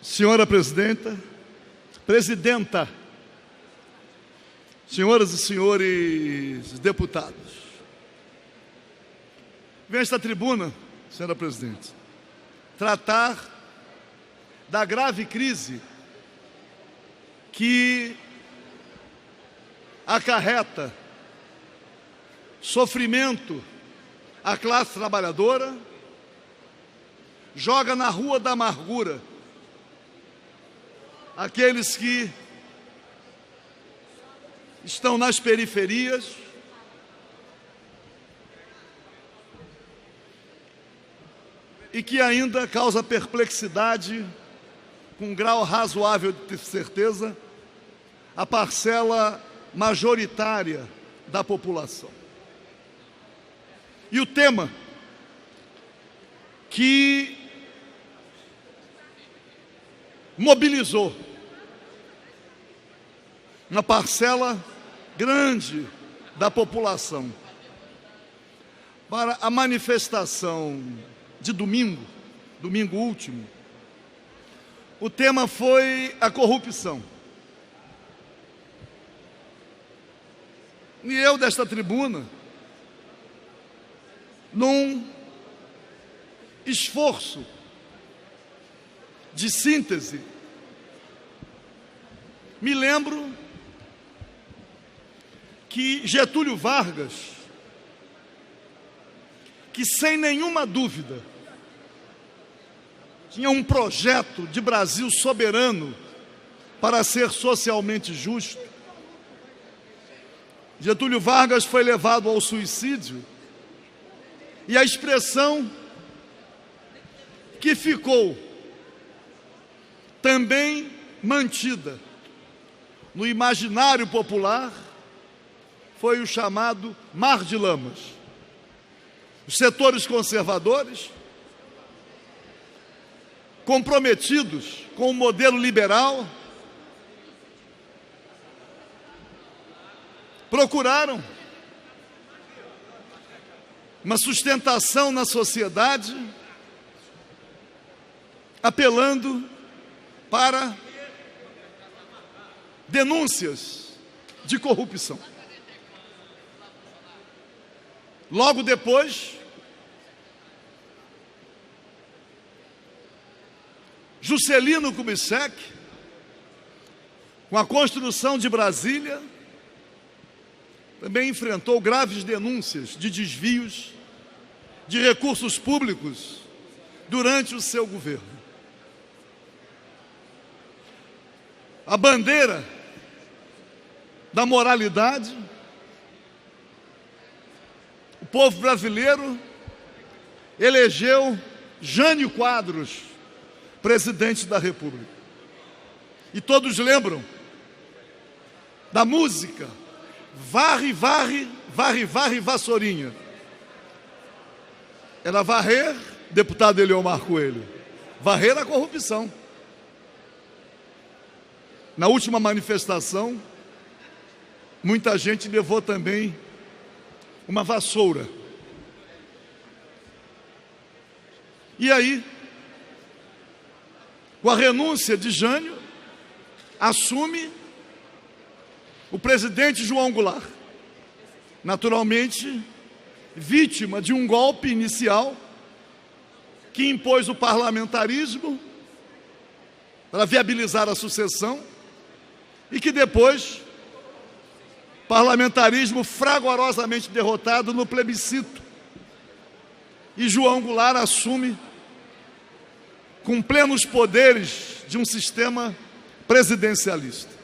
Senhora Presidenta, senhoras e senhores deputados, venho a esta tribuna, senhora Presidente, tratar da grave crise que acarreta sofrimento à classe trabalhadora, joga na rua da amargura aqueles que estão nas periferias, e que ainda causa perplexidade, com um grau razoável de certeza, a parcela majoritária da população. E o tema que mobilizou uma parcela grande da população para a manifestação de domingo último, o tema foi a corrupção. E eu, desta tribuna, num esforço de síntese, me lembro que Getúlio Vargas, que sem nenhuma dúvida tinha um projeto de Brasil soberano para ser socialmente justo, Getúlio Vargas foi levado ao suicídio, e a expressão que ficou também mantida no imaginário popular foi o chamado Mar de Lamas. Os setores conservadores, comprometidos com o modelo liberal, procuraram uma sustentação na sociedade, apelando para denúncias de corrupção. Logo depois, Juscelino Kubitschek, com a construção de Brasília, também enfrentou graves denúncias de desvios de recursos públicos durante o seu governo. A bandeira da moralidade, o povo brasileiro elegeu Jânio Quadros presidente da República. E todos lembram da música Varre, varre, varre, varre, vassourinha. Era varrer, deputado Eliomar Coelho, varrer a corrupção. Na última manifestação, muita gente levou também uma vassoura. E aí, com a renúncia de Jânio, assume o presidente João Goulart, naturalmente vítima de um golpe inicial que impôs o parlamentarismo para viabilizar a sucessão e que depois, parlamentarismo fragorosamente derrotado no plebiscito, e João Goulart assume com plenos poderes de um sistema presidencialista.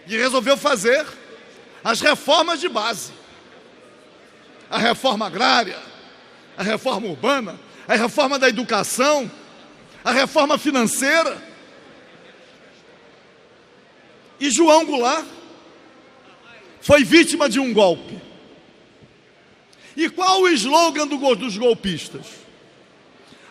E resolveu fazer as reformas de base. A reforma agrária, a reforma urbana, a reforma da educação, a reforma financeira. E João Goulart foi vítima de um golpe. E qual o slogan dos golpistas?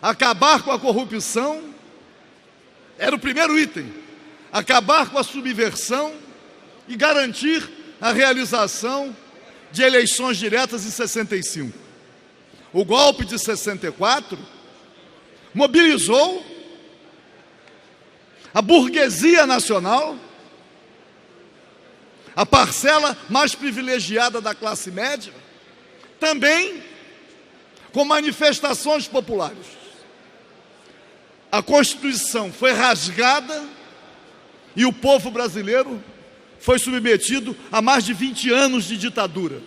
Acabar com a corrupção era o primeiro item. Acabar com a subversão e garantir a realização de eleições diretas em 65. O golpe de 64 mobilizou a burguesia nacional, a parcela mais privilegiada da classe média, também com manifestações populares. A Constituição foi rasgada e o povo brasileiro foi submetido a mais de 20 anos de ditadura.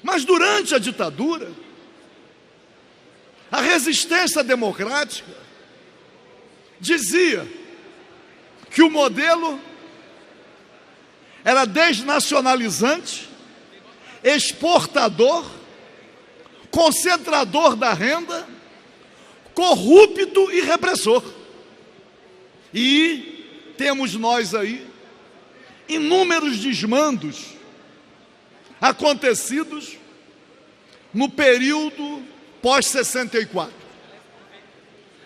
Mas durante a ditadura, a resistência democrática dizia que o modelo era desnacionalizante, exportador, concentrador da renda, corrupto e repressor. E temos nós aí inúmeros desmandos acontecidos no período pós-64.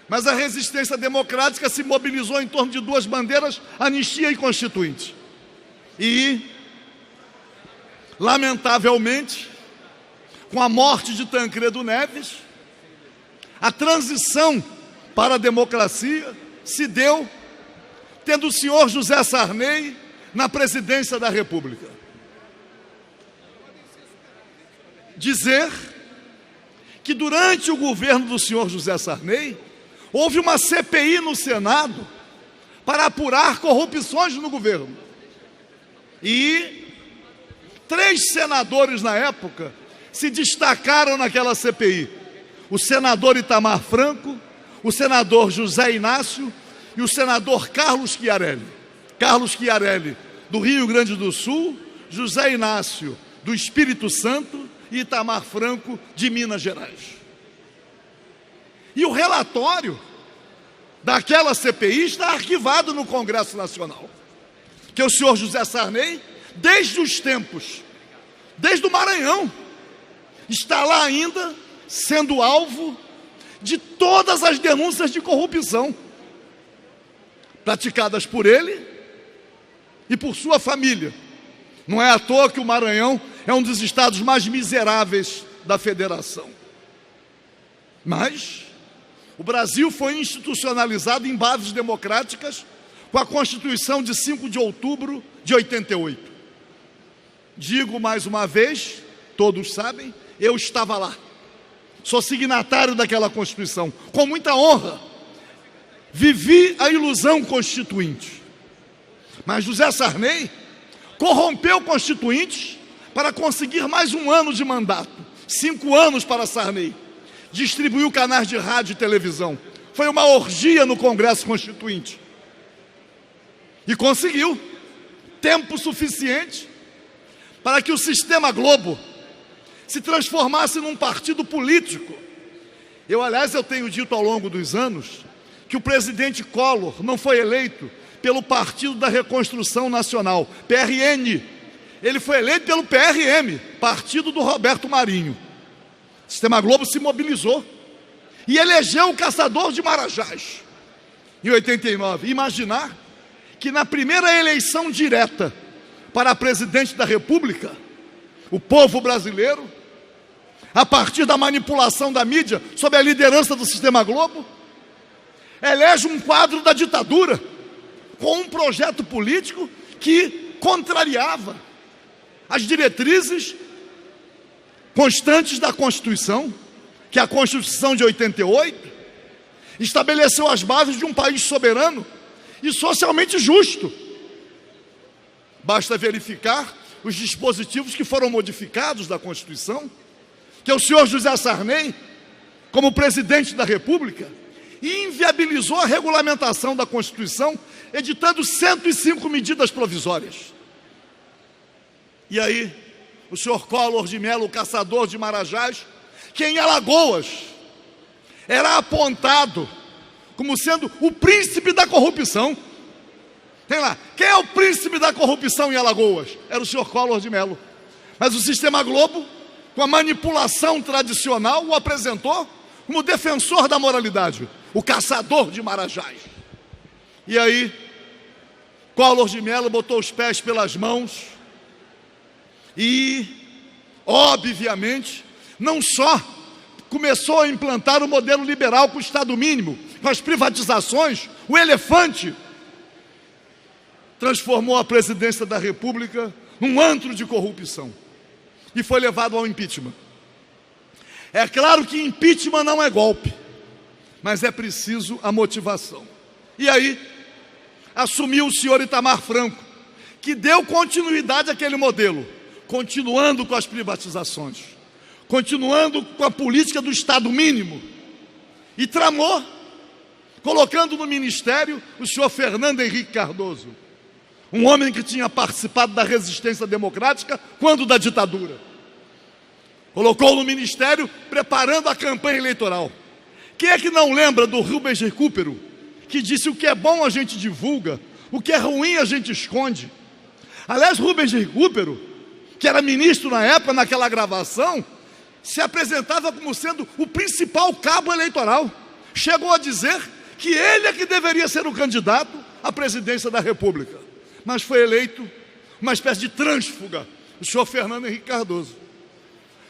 Mas a resistência democrática se mobilizou em torno de duas bandeiras, anistia e constituinte. E, lamentavelmente, com a morte de Tancredo Neves, a transição para a democracia se deu tendo o senhor José Sarney na presidência da República. Dizer que durante o governo do senhor José Sarney, houve uma CPI no Senado para apurar corrupções no governo. E 3 senadores na época se destacaram naquela CPI. O senador Itamar Franco, o senador José Inácio e o senador Carlos Chiarelli. Carlos Chiarelli, do Rio Grande do Sul, José Inácio, do Espírito Santo, e Itamar Franco, de Minas Gerais. E o relatório daquela CPI está arquivado no Congresso Nacional, que o senhor José Sarney, desde os tempos, desde o Maranhão, está lá ainda sendo alvo de todas as denúncias de corrupção praticadas por ele e por sua família. Não é à toa que o Maranhão é um dos estados mais miseráveis da federação. Mas o Brasil foi institucionalizado em bases democráticas com a Constituição de 5 de outubro de 88. Digo mais uma vez, todos sabem, eu estava lá. Sou signatário daquela Constituição, com muita honra. Vivi a ilusão constituinte. Mas José Sarney corrompeu constituintes para conseguir mais um ano de mandato. 5 anos para Sarney. Distribuiu canais de rádio e televisão. Foi uma orgia no Congresso Constituinte. E conseguiu tempo suficiente para que o Sistema Globo se transformasse num partido político. Aliás, eu tenho dito ao longo dos anos que o presidente Collor não foi eleito pelo Partido da Reconstrução Nacional, PRN. Ele foi eleito pelo PRM, partido do Roberto Marinho. O Sistema Globo se mobilizou e elegeu o caçador de Marajás em 89. Imaginar que na primeira eleição direta para presidente da República, o povo brasileiro, a partir da manipulação da mídia, sob a liderança do Sistema Globo, elege um quadro da ditadura, com um projeto político que contrariava as diretrizes constantes da Constituição, que é a Constituição de 88, estabeleceu as bases de um país soberano e socialmente justo. Basta verificar os dispositivos que foram modificados da Constituição, que o senhor José Sarney, como presidente da República, inviabilizou a regulamentação da Constituição, editando 105 medidas provisórias. E aí, o senhor Collor de Mello, o caçador de Marajás, que em Alagoas era apontado como sendo o príncipe da corrupção. Tem lá, quem é o príncipe da corrupção em Alagoas? Era o senhor Collor de Mello. Mas o Sistema Globo, com a manipulação tradicional, o apresentou como defensor da moralidade, o caçador de Marajás. E aí, Collor de Mello botou os pés pelas mãos e, obviamente, não só começou a implantar o modelo liberal com o Estado mínimo, com as privatizações, o elefante, transformou a presidência da República num antro de corrupção e foi levado ao impeachment. É claro que impeachment não é golpe, mas é preciso a motivação. E aí, assumiu o senhor Itamar Franco, que deu continuidade àquele modelo, continuando com as privatizações, continuando com a política do Estado mínimo, e tramou, colocando no ministério o senhor Fernando Henrique Cardoso, um homem que tinha participado da resistência democrática quando da ditadura. Colocou no ministério, preparando a campanha eleitoral. Quem é que não lembra do Rubens Recupero, que disse: o que é bom a gente divulga, o que é ruim a gente esconde? Aliás, Rubens Recupero, que era ministro na época, naquela gravação, se apresentava como sendo o principal cabo eleitoral. Chegou a dizer que ele é que deveria ser o candidato à presidência da República. Mas foi eleito uma espécie de trânsfuga, o senhor Fernando Henrique Cardoso,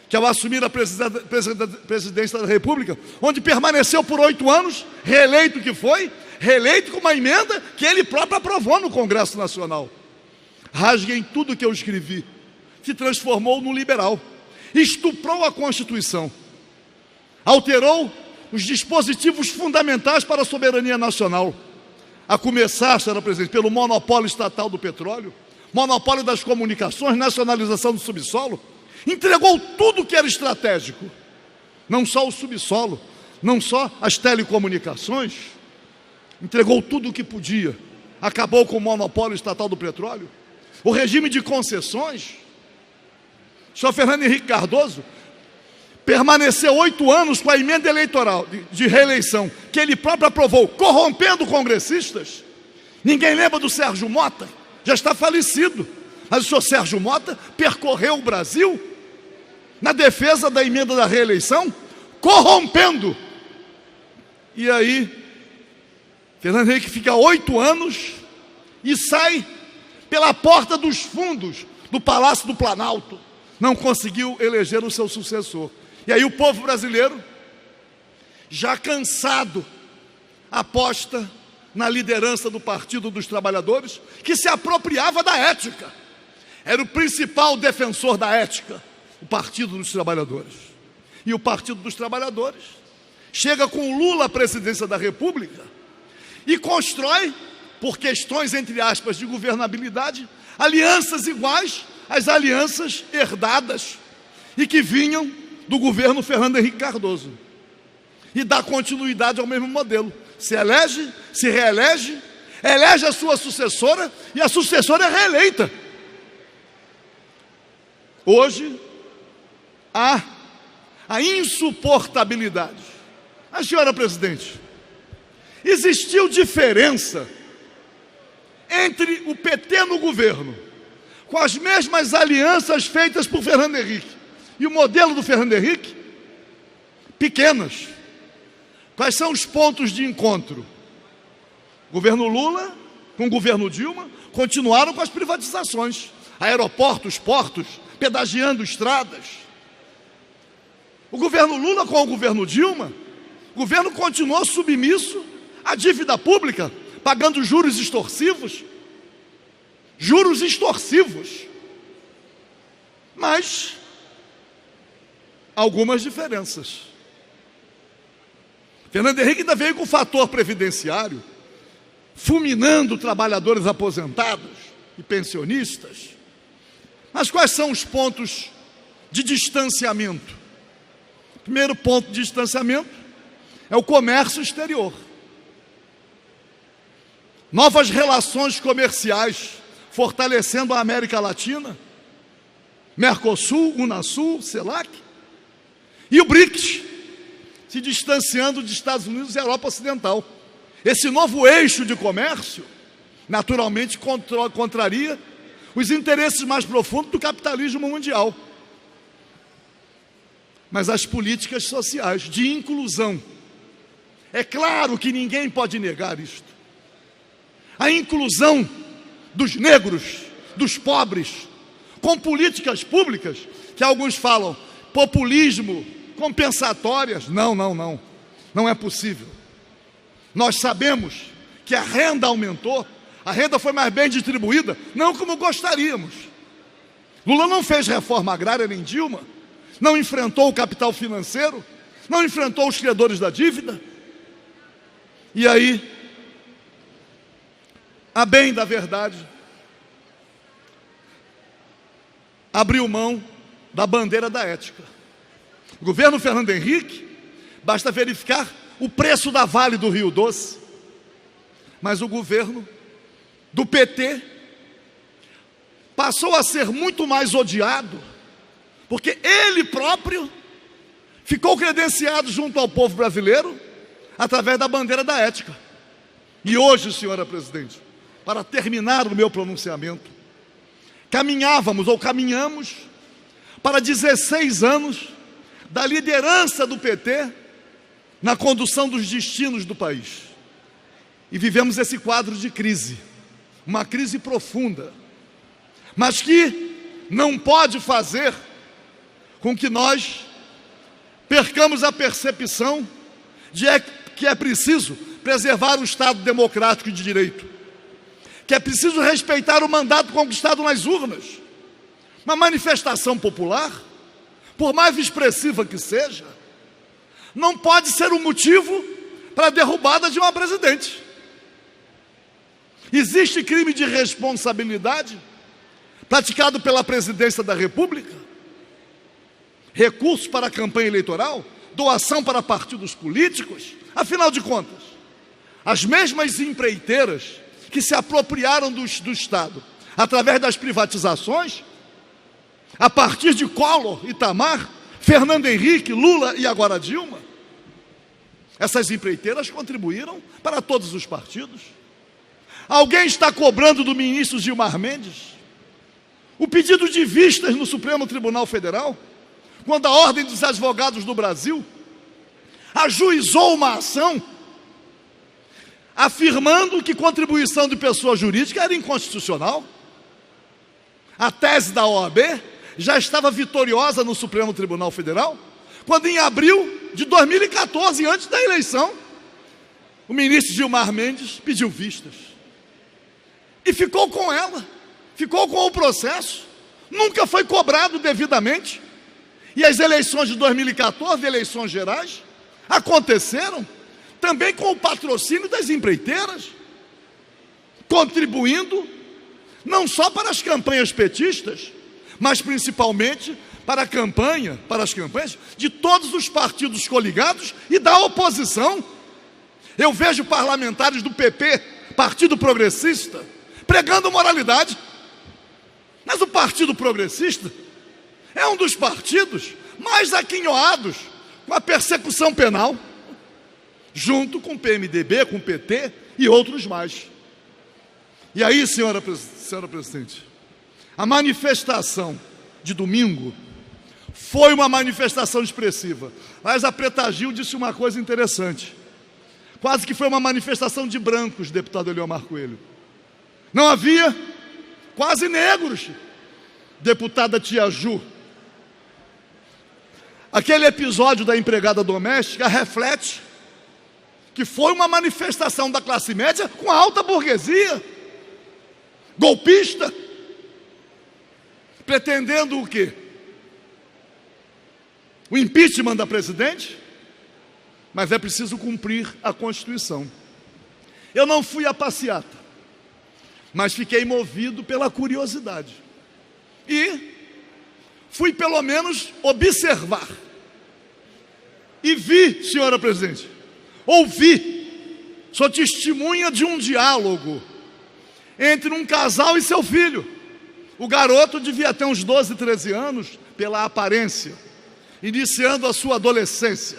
que ao assumir a presidência da República, onde permaneceu por 8 anos, reeleito que foi, reeleito com uma emenda que ele próprio aprovou no Congresso Nacional. Rasguem tudo que eu escrevi. Se transformou num liberal, estuprou a Constituição, alterou os dispositivos fundamentais para a soberania nacional, a começar, senhora presidente, pelo monopólio estatal do petróleo, monopólio das comunicações, nacionalização do subsolo. Entregou tudo que era estratégico, não só o subsolo, não só as telecomunicações, entregou tudo o que podia, acabou com o monopólio estatal do petróleo, o regime de concessões. O senhor Fernando Henrique Cardoso permaneceu 8 anos com a emenda eleitoral de reeleição, que ele próprio aprovou, corrompendo congressistas. Ninguém lembra do Sérgio Mota, já está falecido, mas o senhor Sérgio Mota percorreu o Brasil na defesa da emenda da reeleição, corrompendo. E aí, Fernando Henrique fica 8 anos e sai pela porta dos fundos do Palácio do Planalto. Não conseguiu eleger o seu sucessor. E aí o povo brasileiro, já cansado, aposta na liderança do Partido dos Trabalhadores, que se apropriava da ética. Era o principal defensor da ética, o Partido dos Trabalhadores. E o Partido dos Trabalhadores chega com Lula à presidência da República e constrói, por questões, entre aspas, de governabilidade, alianças iguais às alianças herdadas e que vinham do governo Fernando Henrique Cardoso. E dá continuidade ao mesmo modelo. Se elege, se reelege, elege a sua sucessora e a sucessora é reeleita. Hoje, há a insuportabilidade. A senhora presidente, existiu diferença entre o PT no governo, com as mesmas alianças feitas por Fernando Henrique, e o modelo do Fernando Henrique? Pequenas. Quais são os pontos de encontro? O governo Lula, com o governo Dilma, continuaram com as privatizações, aeroportos, portos, pedagiando estradas. O governo Lula com o governo Dilma, o governo continuou submisso à dívida pública, pagando juros extorsivos. Juros extorsivos. Mas algumas diferenças. Fernando Henrique ainda veio com o fator previdenciário, fulminando trabalhadores aposentados e pensionistas. Mas quais são os pontos de distanciamento? O primeiro ponto de distanciamento é o comércio exterior. Novas relações comerciais, fortalecendo a América Latina, Mercosul, Unasul, CELAC, e o BRICS, se distanciando dos Estados Unidos e Europa Ocidental. Esse novo eixo de comércio, naturalmente, contraria os interesses mais profundos do capitalismo mundial. Mas as políticas sociais de inclusão, é claro que ninguém pode negar isto. A inclusão dos negros, dos pobres, com políticas públicas, que alguns falam populismo, compensatórias. Não é possível. Nós sabemos que a renda aumentou, a renda foi mais bem distribuída, não como gostaríamos. Lula não fez reforma agrária, nem Dilma, não enfrentou o capital financeiro, não enfrentou os credores da dívida. E aí, a bem da verdade, abriu mão da bandeira da ética. O governo Fernando Henrique, basta verificar o preço da Vale do Rio Doce, mas o governo do PT passou a ser muito mais odiado, porque ele próprio ficou credenciado junto ao povo brasileiro através da bandeira da ética. E hoje, senhora presidente, para terminar o meu pronunciamento, caminhamos para 16 anos da liderança do PT na condução dos destinos do país. E vivemos esse quadro de crise, uma crise profunda, mas que não pode fazer com que nós percamos a percepção de que é preciso preservar o Estado democrático e de direito, que é preciso respeitar o mandato conquistado nas urnas. Uma manifestação popular, por mais expressiva que seja, não pode ser um motivo para a derrubada de uma presidente. Existe crime de responsabilidade praticado pela presidência da República, recursos para a campanha eleitoral, doação para partidos políticos. Afinal de contas, as mesmas empreiteiras que se apropriaram do Estado através das privatizações, a partir de Collor, Itamar, Fernando Henrique, Lula e agora Dilma, essas empreiteiras contribuíram para todos os partidos. Alguém está cobrando do ministro Gilmar Mendes o pedido de vistas no Supremo Tribunal Federal, quando a Ordem dos Advogados do Brasil ajuizou uma ação afirmando que contribuição de pessoa jurídica era inconstitucional. A tese da OAB já estava vitoriosa no Supremo Tribunal Federal, quando em abril de 2014, antes da eleição, o ministro Gilmar Mendes pediu vistas. E ficou com ela, ficou com o processo, nunca foi cobrado devidamente. E as eleições de 2014, eleições gerais, aconteceram também com o patrocínio das empreiteiras, contribuindo não só para as campanhas petistas, mas principalmente para as campanhas de todos os partidos coligados e da oposição. Eu vejo parlamentares do PP, Partido Progressista, pregando moralidade, mas o Partido Progressista é um dos partidos mais aquinhoados com a persecução penal, junto com o PMDB, com o PT e outros mais. E aí, senhora presidente, a manifestação de domingo foi uma manifestação expressiva, mas a Preta Gil disse uma coisa interessante, quase que foi uma manifestação de brancos, deputado Eliomar Coelho. Não havia quase negros, deputada Tia Ju. Aquele episódio da empregada doméstica reflete que foi uma manifestação da classe média com a alta burguesia, golpista, pretendendo o quê? O impeachment da presidente, mas é preciso cumprir a Constituição. Eu não fui à passeata, mas fiquei movido pela curiosidade. E fui pelo menos observar. E vi, senhora presidente, ouvi, sou testemunha de um diálogo entre um casal e seu filho. O garoto devia ter uns 12, 13 anos, pela aparência, iniciando a sua adolescência.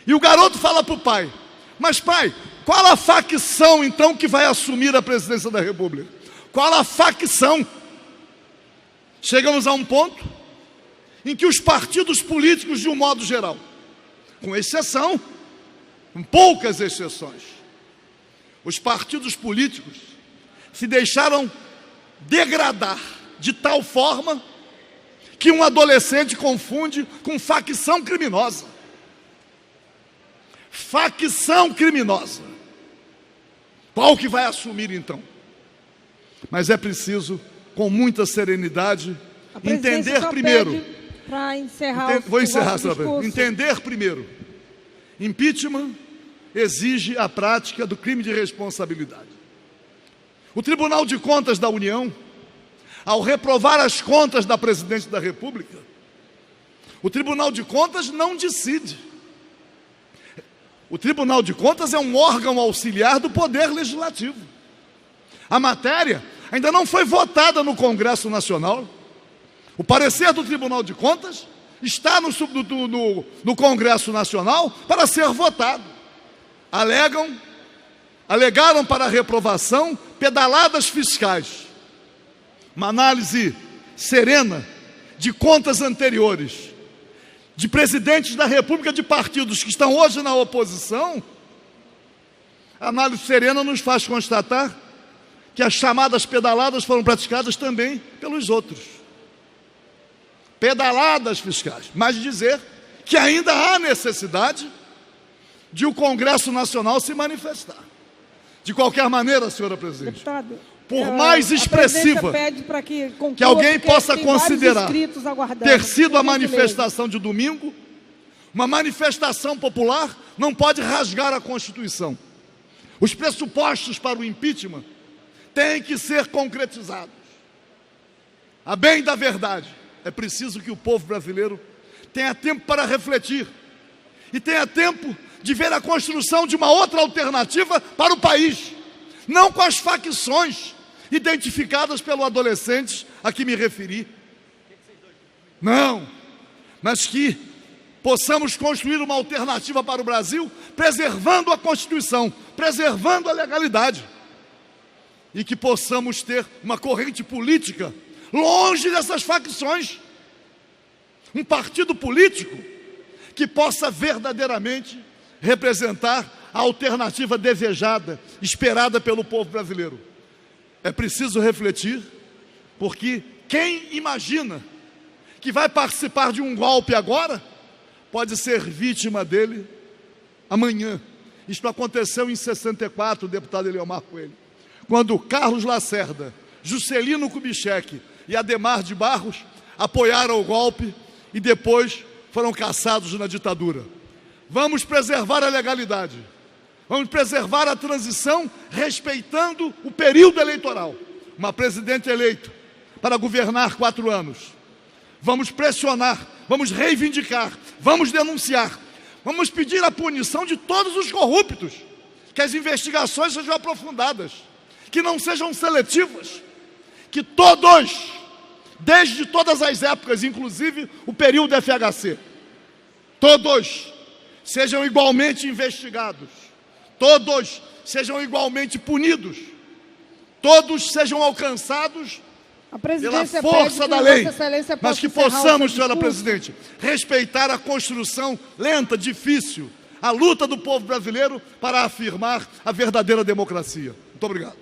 E o garoto fala para o pai: mas pai, qual a facção então que vai assumir a presidência da República? Qual a facção? Chegamos a um ponto em que os partidos políticos, de um modo geral, com exceção, com poucas exceções, os partidos políticos se deixaram degradar de tal forma que um adolescente confunde com facção criminosa. facção criminosa. Qual que vai assumir então? Mas é preciso, com muita serenidade, entender primeiro. Vou encerrar, senhora. Entender primeiro. Impeachment exige a prática do crime de responsabilidade. O Tribunal de Contas da União, ao reprovar as contas da Presidente da República, o Tribunal de Contas não decide. O Tribunal de Contas é um órgão auxiliar do Poder Legislativo. A matéria ainda não foi votada no Congresso Nacional. O parecer do Tribunal de Contas está no Congresso Nacional para ser votado. Alegaram para reprovação pedaladas fiscais. Uma análise serena de contas anteriores, de presidentes da República de partidos que estão hoje na oposição, a análise serena nos faz constatar que as chamadas pedaladas foram praticadas também pelos outros. Pedaladas fiscais, mas dizer que ainda há necessidade de o Congresso Nacional se manifestar. De qualquer maneira, senhora presidente, deputado, por mais expressiva que alguém possa considerar ter sido a manifestação de domingo, uma manifestação popular não pode rasgar a Constituição. Os pressupostos para o impeachment têm que ser concretizados. A bem da verdade, é preciso que o povo brasileiro tenha tempo para refletir e tenha tempo de ver a construção de uma outra alternativa para o país, não com as facções identificadas pelo adolescente a que me referi. Não, mas que possamos construir uma alternativa para o Brasil, preservando a Constituição, preservando a legalidade, e que possamos ter uma corrente política longe dessas facções, um partido político que possa verdadeiramente representar a alternativa desejada, esperada pelo povo brasileiro. É preciso refletir, porque quem imagina que vai participar de um golpe agora, pode ser vítima dele amanhã. Isto aconteceu em 64, deputado Eliomar Coelho, quando Carlos Lacerda, Juscelino Kubitschek e Adhemar de Barros apoiaram o golpe e depois foram caçados na ditadura. Vamos preservar a legalidade, vamos preservar a transição, respeitando o período eleitoral. Uma presidente eleita para governar 4 anos. Vamos pressionar, vamos reivindicar, vamos denunciar, vamos pedir a punição de todos os corruptos, que as investigações sejam aprofundadas, que não sejam seletivas, que todos, desde todas as épocas, inclusive o período FHC, todos sejam igualmente investigados, todos sejam igualmente punidos, todos sejam alcançados pela força da lei, mas que possamos, senhora presidente, respeitar a construção lenta, difícil, a luta do povo brasileiro para afirmar a verdadeira democracia. Muito obrigado.